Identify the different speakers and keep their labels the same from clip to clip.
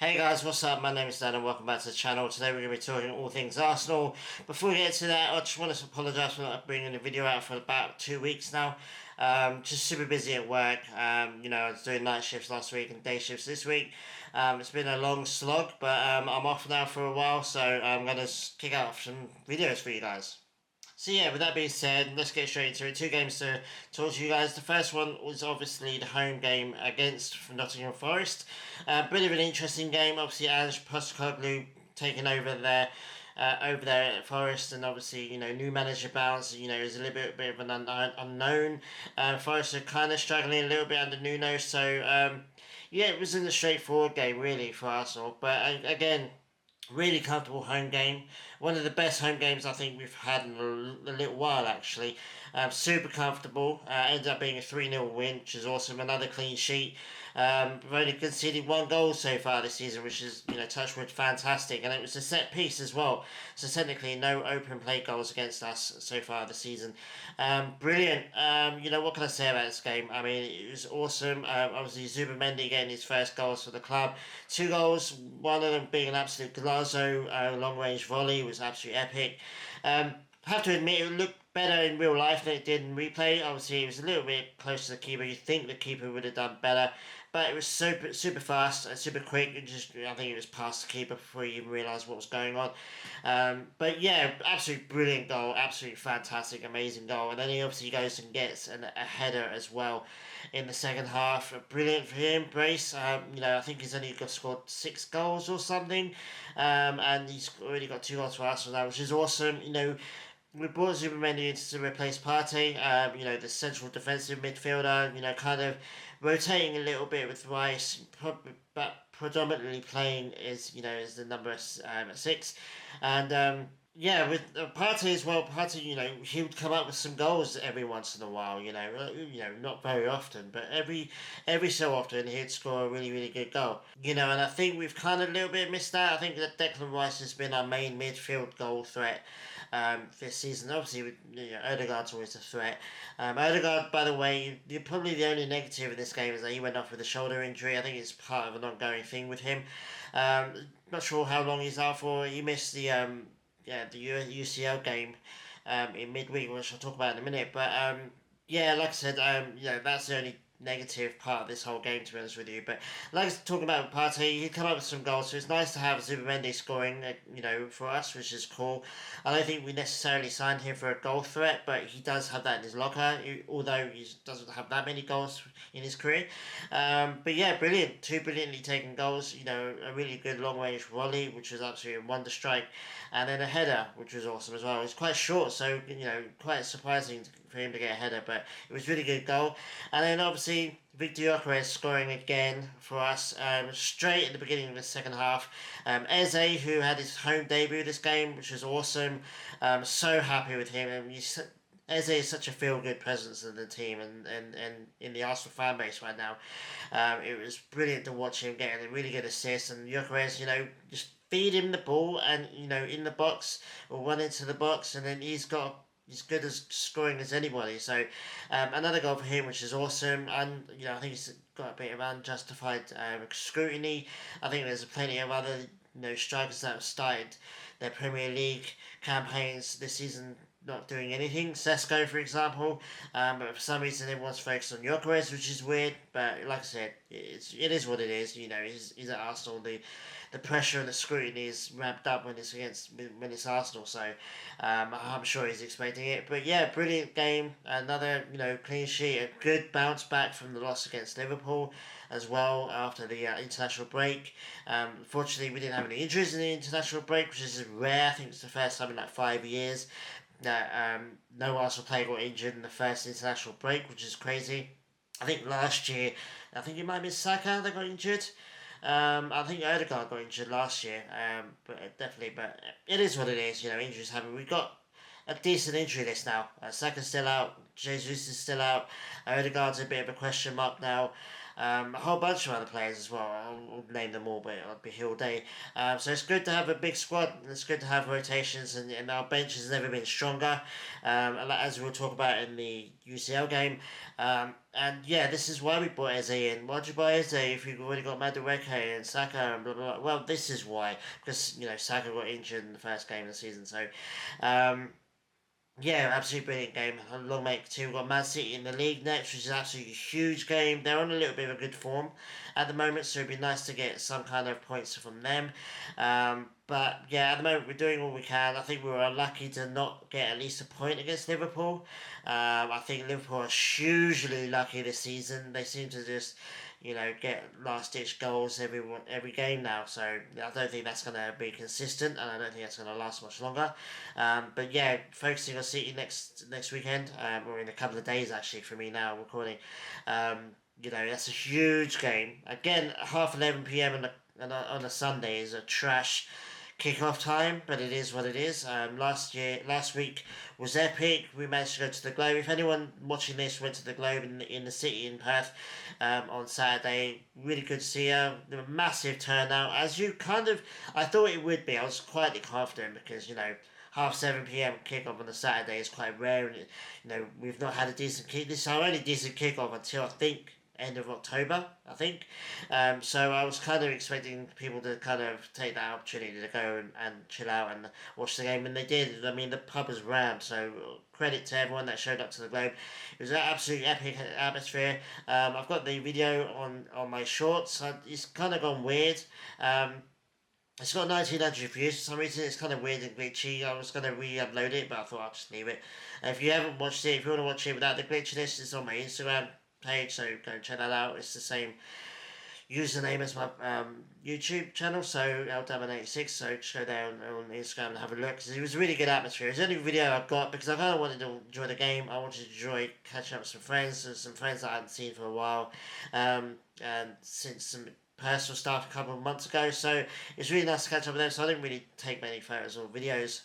Speaker 1: Hey guys, what's up? My name is Dan and welcome back to the channel. Today we're going to be talking all things Arsenal. Before we get to that, I just want to apologise for not bringing a video out for about 2 weeks now. Just super busy at work. I was doing night shifts last week and day shifts this week. It's been a long slog, but I'm off now for a while, so I'm going to kick out some videos for you guys. So yeah, with that being said, let's get straight into it. Two games to talk to you guys. The first one was obviously the home game against Nottingham Forest. A bit of an interesting game. Obviously, Ange Postecoglou taking over there at Forest, and obviously new manager bounce. Is a bit of an unknown. Forest are kind of struggling a little bit under Nuno, so yeah, it wasn't a straightforward game really for Arsenal. But again, really comfortable home game. One of the best home games I think we've had in a little while, actually. Super comfortable. Ended up being a 3-0 win, which is awesome. Another clean sheet. We've only conceded 1 goal so far this season, which is, touch wood, fantastic. And it was a set piece as well. So technically, no open play goals against us so far this season. Brilliant. What can I say about this game? I mean, it was awesome. Obviously, Zubimendi getting his first goals for the club. 2 goals, one of them being an absolute Golazo long-range volley was absolutely epic. Have to admit, it looked better in real life than it did in replay. Obviously, it was a little bit close to the keeper. You'd think the keeper would have done better, but it was super fast and super quick. I think it was past the keeper before you even realised what was going on. But yeah, absolutely brilliant goal, absolutely fantastic, amazing goal. And then he obviously goes and gets a header as well in the second half. Brilliant for him, Brace. I think he's only scored 6 goals or something, and he's already got 2 goals for Arsenal now, which is awesome. We brought Zubimendi in to replace Partey, the central defensive midfielder, kind of rotating a little bit with Rice, but predominantly playing as the number 6. And yeah, with Partey as well. Partey, he would come up with some goals every once in a while. Not very often, but every so often he'd score a really good goal. And I think we've kind of a little bit missed that. I think that Declan Rice has been our main midfield goal threat this season. Obviously, Odegaard's always a threat. Odegaard, by the way, probably the only negative in this game is that he went off with a shoulder injury. I think it's part of an ongoing thing with him. Not sure how long he's out for. He missed the UCL game in midweek, which I'll talk about in a minute. But yeah, like I said, that's the only negative part of this whole game, to be honest with you. But like I was talking about Partey, he'd come up with some goals, so it's nice to have Zubimendi scoring, for us, which is cool. I don't think we necessarily signed him for a goal threat, but he does have that in his locker, although he doesn't have that many goals in his career. But yeah, brilliant. 2 brilliantly taken goals, a really good long-range volley, which was absolutely a wonder strike, and then a header, which was awesome as well. It was quite short, so, quite surprising for him to get a header, but it was a really good goal. And then obviously Victor Gyökeres scoring again for us straight at the beginning of the second half. Eze, who had his home debut this game, which was awesome. So happy with him. Eze is such a feel-good presence in the team and in the Arsenal fan base right now. It was brilliant to watch him getting a really good assist, and Gyökeres, just feed him the ball and, in the box or run into the box, and then he's good as scoring as anybody. So another goal for him, which is awesome. And I think he's got a bit of unjustified scrutiny. I think there's plenty of other strikers that have started their Premier League campaigns this season not doing anything. Sesko, for example, but for some reason everyone's focused on Gyökeres, which is weird. But like I said, it is what it is. He's at Arsenal. The pressure and the scrutiny is ramped up when it's Arsenal. So I'm sure he's expecting it. But yeah, brilliant game. Another clean sheet. A good bounce back from the loss against Liverpool as well after the international break. Fortunately, we didn't have any injuries in the international break, which is rare. I think it's the first time in like 5 years that no Arsenal player got injured in the first international break, which is crazy. I think last year, it might have been Saka that got injured. I think Odegaard got injured last year, but it is what it is. Injuries happen. We've got a decent injury list now. Saka's still out. Jesus is still out. Odegaard's a bit of a question mark now. A whole bunch of other players as well. I'll name them all, but it'll be here all day. So it's good to have a big squad. It's good to have rotations, and our bench has never been stronger. As we'll talk about in the UCL game. And yeah, this is why we bought Eze in. Why'd you buy Eze if you've already got Madueke and Saka and blah, blah, blah? Well, this is why. Because, Saka got injured in the first game of the season. So, um, yeah, absolutely brilliant game. Long make two. We've got Man City in the league next, which is absolutely a huge game. They're on a little bit of a good form at the moment, so it'd be nice to get some kind of points from them. But yeah, at the moment we're doing all we can. I think we were unlucky to not get at least a point against Liverpool. I think Liverpool are hugely lucky this season. They seem to just get last ditch goals every game now. So I don't think that's going to be consistent, and I don't think that's going to last much longer. But yeah, focusing on City next weekend, or in a couple of days actually for me now recording. That's a huge game. Again, 11:30 p.m. on a Sunday is a trash kickoff time, but it is what it is. Last week was epic. We managed to go to the Globe. If anyone watching this went to the Globe in the city in Perth on Saturday, really good to see you. There was a massive turnout, I thought it would be. I was quietly confident because 7:30 p.m. kickoff on a Saturday is quite rare, and we've not had a decent kick. This is our only decent kickoff until I think end of October, I think. So I was kind of expecting people to kind of take that opportunity to go and chill out and watch the game, and they did. I mean, the pub was rammed, so credit to everyone that showed up to the Globe. It was an absolutely epic atmosphere. I've got the video on my shorts. It's kind of gone weird. It's got 1900 views for some reason. It's kind of weird and glitchy. I was going to re-upload it, but I thought I'll just leave it. If you haven't watched it, if you want to watch it without the glitchiness, it's on my Instagram page, so go and check that out. It's the same username as my YouTube channel, so LDaman86, so just go there on Instagram and have a look, because it was a really good atmosphere. It's the only video I've got, because I kind of wanted to enjoy the game. I wanted to enjoy catching up with some friends that I hadn't seen for a while, and since some personal stuff a couple of months ago, so it's really nice to catch up with them. So I didn't really take many photos or videos.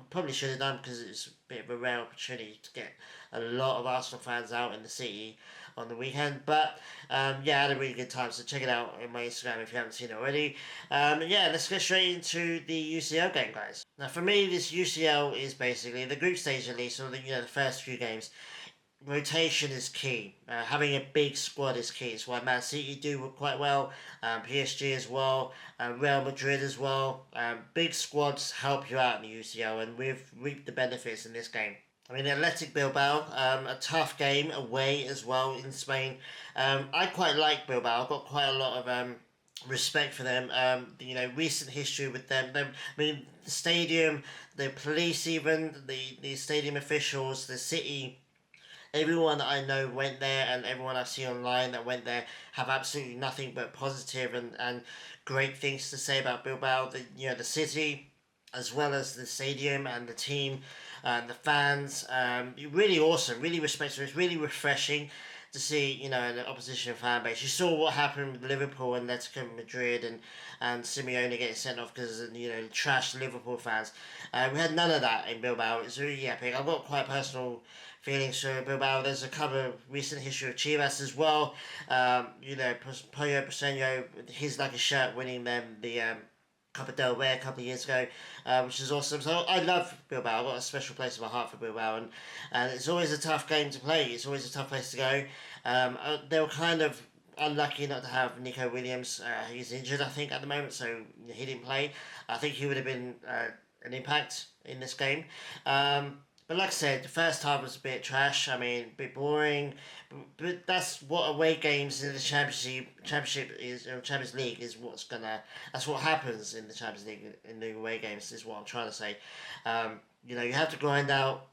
Speaker 1: Probably should have done, because it's a bit of a rare opportunity to get a lot of Arsenal fans out in the city on the weekend. But yeah, I had a really good time, so check it out on my Instagram if you haven't seen it already. Yeah, let's get straight into the UCL game, guys. Now for me, this UCL is basically the group stage, at least, or the first few games. Rotation is key. Having a big squad is key. It's why Man City do quite well, PSG as well, Real Madrid as well. Big squads help you out in the UCL, and we've reaped the benefits in this game. I mean, Athletic Bilbao, a tough game away as well in Spain. I quite like Bilbao. I've got quite a lot of respect for them. Recent history with them. I mean, the stadium, the police, even the stadium officials, the city. Everyone that I know went there, and everyone I see online that went there have absolutely nothing but positive and great things to say about Bilbao. The city, as well as the stadium and the team, the fans. Really awesome, really respectful. It's really refreshing to see, an opposition fan base. You saw what happened with Liverpool and Atletico Madrid, and Simeone getting sent off because of trash Liverpool fans. We had none of that in Bilbao. It's really epic. I've got quite personal feelings for Bilbao. There's a couple of recent history of Chivas as well. Pollo Briseño, his lucky shirt winning them the Copa del Rey a couple of years ago, which is awesome. So I love Bilbao. I've got a special place in my heart for Bilbao, and it's always a tough game to play. It's always a tough place to go. They were kind of unlucky not to have Nico Williams. He's injured, I think, at the moment, so he didn't play. I think he would have been an impact in this game. But like I said, the first half was a bit trash. I mean, a bit boring. But that's what away games in the Championship is, or Champions League is that's what happens in the Champions League in the away games, is what I'm trying to say. You have to grind out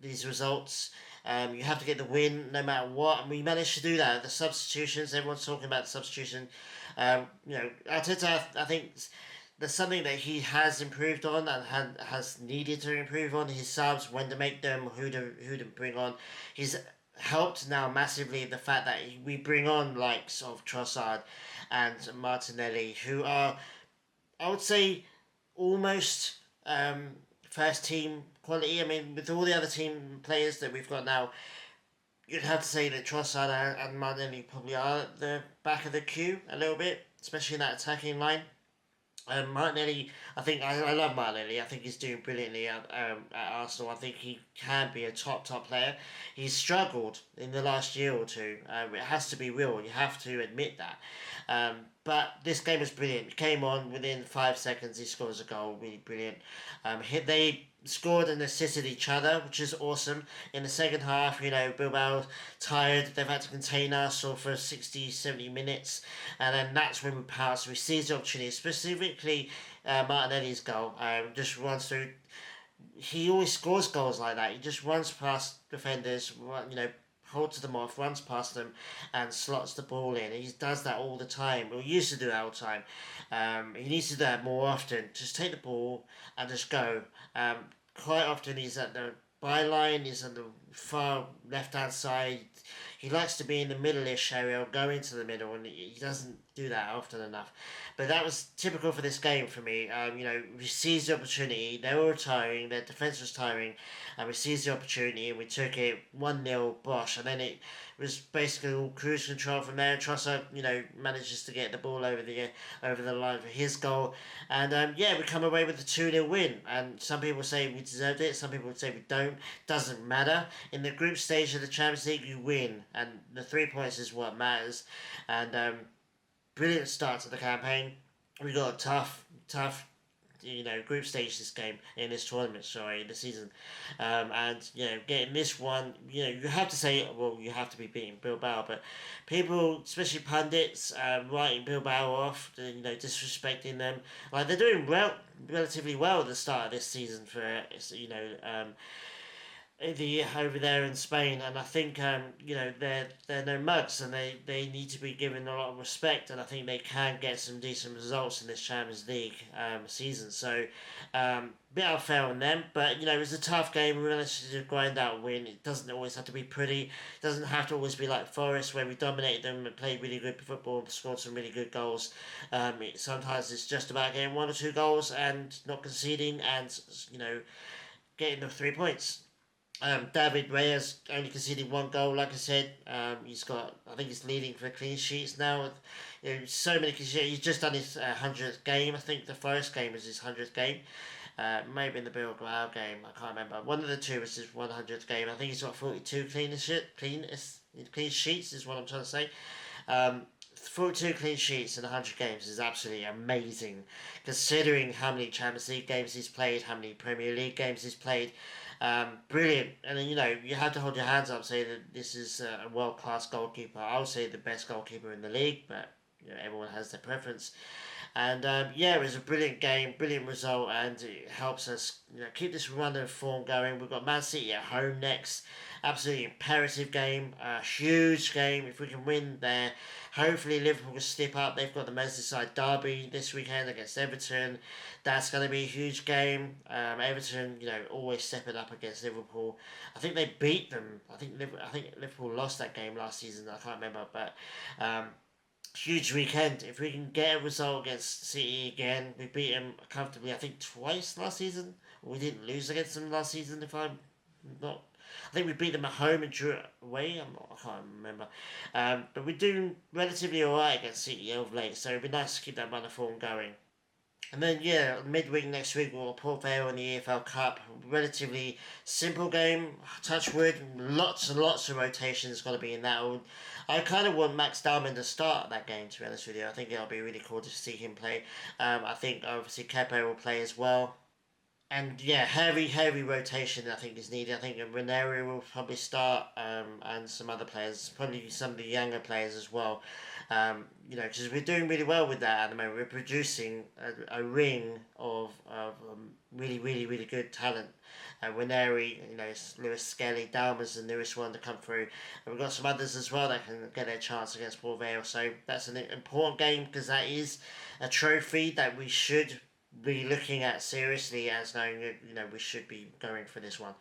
Speaker 1: these results. You have to get the win no matter what, and we managed to do that. The substitutions, everyone's talking about the substitution. Arteta, I think there's something that he has improved on and has needed to improve on. His subs, when to make them, who to bring on. He's helped now massively the fact that we bring on likes of Trossard and Martinelli, who are, I would say, almost first team quality. I mean, with all the other team players that we've got now, you'd have to say that Trossard and Martinelli probably are at the back of the queue a little bit, especially in that attacking line. Martinelli, I love Martinelli. I think he's doing brilliantly at Arsenal. I think he can be a top player. He's struggled in the last year or two. It has to be real. You have to admit that. But this game was brilliant. He came on within 5 seconds. He scores a goal. Really brilliant. They scored and assisted each other, which is awesome. In the second half, Bilbao tired. They've had to contain Arsenal for 60, 70 minutes. And then that's when we pounced. We seized the opportunity, specifically Martinelli's goal. Just runs through. He always scores goals like that. He just runs past defenders, holds them off, runs past them, and slots the ball in. He does that all the time. Well, he used to do that all the time. He needs to do that more often. Just take the ball and just go. Quite often he's at the byline, he's on the far left-hand side. He likes to be in the middle-ish area or go into the middle, and he doesn't do that often enough. But that was typical for this game for me. We seized the opportunity. They were tiring. Their defence was tiring. And we seized the opportunity and we took it 1-0 Bosch. And then it was basically all cruise control from there. Trossard, manages to get the ball over the line for his goal. And we come away with a 2-0 win. And some people say we deserved it. Some people say we don't. Doesn't matter. In the group stage of the Champions League, you win. And the 3 points is what matters. And brilliant start to the campaign. We got a tough, group stage this tournament, this season. Getting this one, you have to say, well, you have to be beating Bilbao, but people, especially pundits, writing Bilbao off, disrespecting them. Like, they're doing relatively well at the start of this season for, over there in Spain, and I think they're no mugs, and they need to be given a lot of respect, and I think they can get some decent results in this Champions League season. So bit unfair on them, but it was a tough game. We managed to grind out a win. It doesn't always have to be pretty. It doesn't have to always be like Forest, where we dominated them and played really good football, scored some really good goals. Sometimes it's just about getting 1 or 2 goals and not conceding, and getting the 3 points. David Reyes only conceded 1 goal, like I said. I think he's leading for clean sheets now. So many clean sheets. He's just done his 100th game. I think the Forest game was his 100th game. Maybe in the BILBAO game, I can't remember. One of the two was his 100th game. I think he's got 42 clean sheets, is what I'm trying to say. 42 clean sheets in 100 games is absolutely amazing, considering how many Champions League games he's played, how many Premier League games he's played. Brilliant. And then, you have to hold your hands up, say that this is a world-class goalkeeper. I would say the best goalkeeper in the league, but everyone has their preference. And it was a brilliant game, brilliant result, and it helps us keep this run of form going. We've got Man City at home next. Absolutely imperative game, a huge game. If we can win there, hopefully Liverpool can step up. They've got the Merseyside derby this weekend against Everton. That's going to be a huge game. Everton, always stepping up against Liverpool. I think they beat them. I think Liverpool lost that game last season. I can't remember, but huge weekend. If we can get a result against City again, we beat them comfortably. I think twice last season. We didn't lose against them last season. If I'm not. I think we beat them at home and drew it away. I can't remember. But we're doing relatively alright against City of late, so it'd be nice to keep that run of form going. And then, midweek next week, we'll Port Vale in the EFL Cup. Relatively simple game. Touch wood. Lots and lots of rotations got to be in that. I kind of want Max Dalman to start that game, to be honest with you. I think it'll be really cool to see him play. I think, obviously, Kepa will play as well. And heavy rotation I think is needed. I think Ranieri will probably start, and some other players, probably some of the younger players as well. Because we're doing really well with that at the moment. We're producing a ring of really, really, really good talent. Ranieri, Lewis Skelly, Dalman's the newest one to come through. And we've got some others as well that can get their chance against Port Vale. So that's an important game, because that is a trophy that we should be looking at seriously, as knowing that we should be going for this one.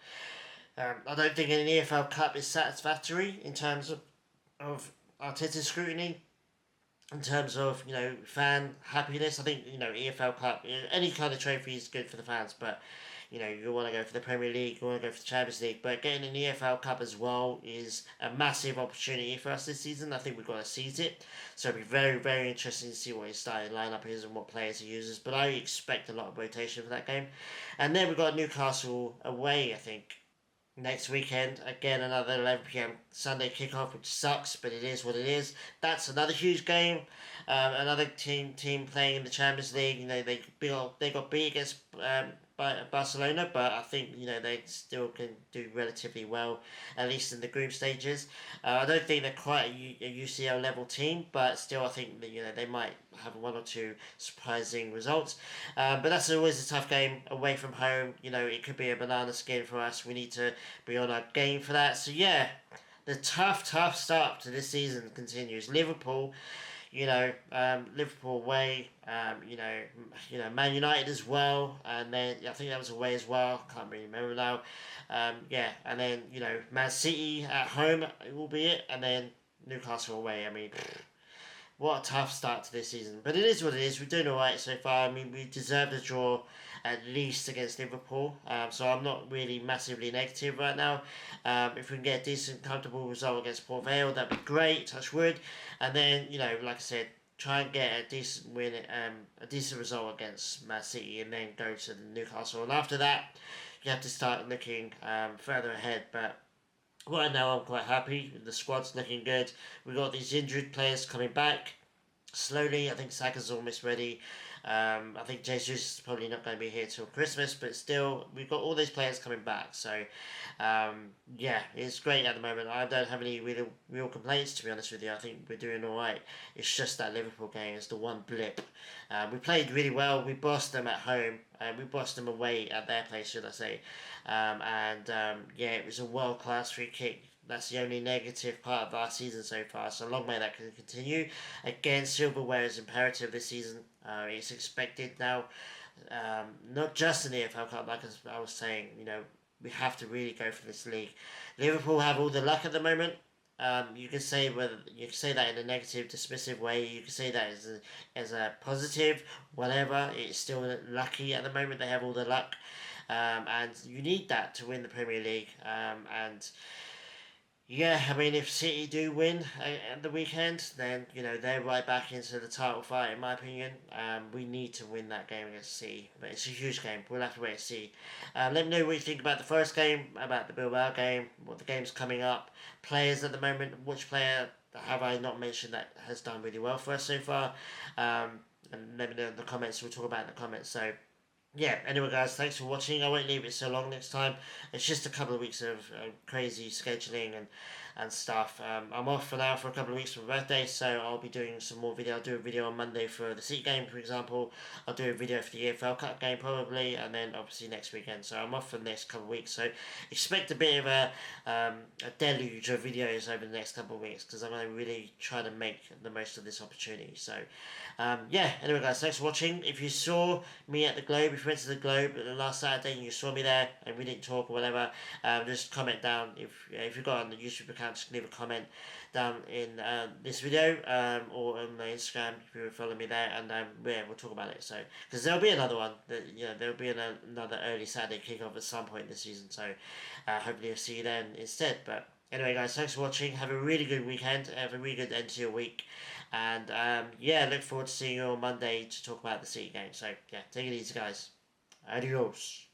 Speaker 1: I don't think an EFL Cup is satisfactory in terms of Arteta scrutiny, in terms of fan happiness. I think EFL Cup, any kind of trophy is good for the fans, but you want to go for the Premier League, you want to go for the Champions League, but getting an EFL Cup as well is a massive opportunity for us this season. I think we've got to seize it. So it'll be very, very interesting to see what his starting lineup is and what players he uses. But I expect a lot of rotation for that game. And then we've got Newcastle away, I think, next weekend. Again, another 11 p.m. Sunday kickoff, which sucks, but it is what it is. That's another huge game. Another team playing in the Champions League. They got beat against by Barcelona, but I think they still can do relatively well, at least in the group stages. I don't think they're quite a UCL level team, but still I think that they might have one or two surprising results. But that's always a tough game away from home. It could be a banana skin for us. We need to be on our game for that. So yeah, the tough start to this season continues. Liverpool. Liverpool away, Man United as well, and then I think that was away as well. Can't really remember now. And then Man City at home, albeit, and then Newcastle away. I mean, what a tough start to this season, but it is what it is. We're doing all right so far. I mean, we deserve a draw at least against Liverpool, so I'm not really massively negative right now. If we can get a decent, comfortable result against Port Vale, that'd be great. Touch wood, and then like I said, try and get a decent win, a decent result against Man City, and then go to Newcastle. And after that, you have to start looking further ahead, but. Right now, I'm quite happy. The squad's looking good. We've got these injured players coming back slowly. I think Saka's almost ready. I think Jesus is probably not going to be here till Christmas, but still, we've got all these players coming back. So, it's great at the moment. I don't have any real complaints, to be honest with you. I think we're doing all right. It's just that Liverpool game is the one blip. We played really well. We bossed them at home. We bossed them away at their place, should I say. It was a world-class free kick. That's the only negative part of our season so far, so long may that can continue. Again, silverware is imperative this season. It's expected now, not just in the EFL Cup, like I was saying, we have to really go for this league. Liverpool have all the luck at the moment. You can say that in a negative, dismissive way. You can say that as a positive, whatever. It's still lucky at the moment. They have all the luck, and you need that to win the Premier League. I mean, if City do win at the weekend, then they're right back into the title fight. In my opinion, we need to win that game against City, but it's a huge game. We'll have to wait and see. Let me know what you think about the first game, about the Bilbao game, what the game's coming up, players at the moment. Which player have I not mentioned that has done really well for us so far? And let me know in the comments. We'll talk about it in the comments. So. Yeah, anyway guys, thanks for watching. I won't leave it so long next time. It's just a couple of weeks of crazy scheduling and stuff. I'm off for now for a couple of weeks for my birthday, so I'll be doing some more video. I'll do a video on Monday for the City game, for example. I'll do a video for the EFL Cup game probably, and then obviously next weekend. So I'm off for the next couple of weeks, so expect a bit of a deluge of videos over the next couple of weeks, because I'm going to really try to make the most of this opportunity. So anyway guys, thanks for watching. If you saw me at the Globe, if you went to the Globe last Saturday and you saw me there and we didn't talk or whatever, just comment down. If you've got on the YouTube account, just leave a comment down in this video, or on my Instagram if you follow me there, and we'll talk about it. So, because there'll be another one, there'll be another early Saturday kickoff at some point this season. So, hopefully I'll see you then instead. But anyway, guys, thanks for watching. Have a really good weekend. Have a really good end to your week. And look forward to seeing you on Monday to talk about the City game. So, take it easy, guys. Adios.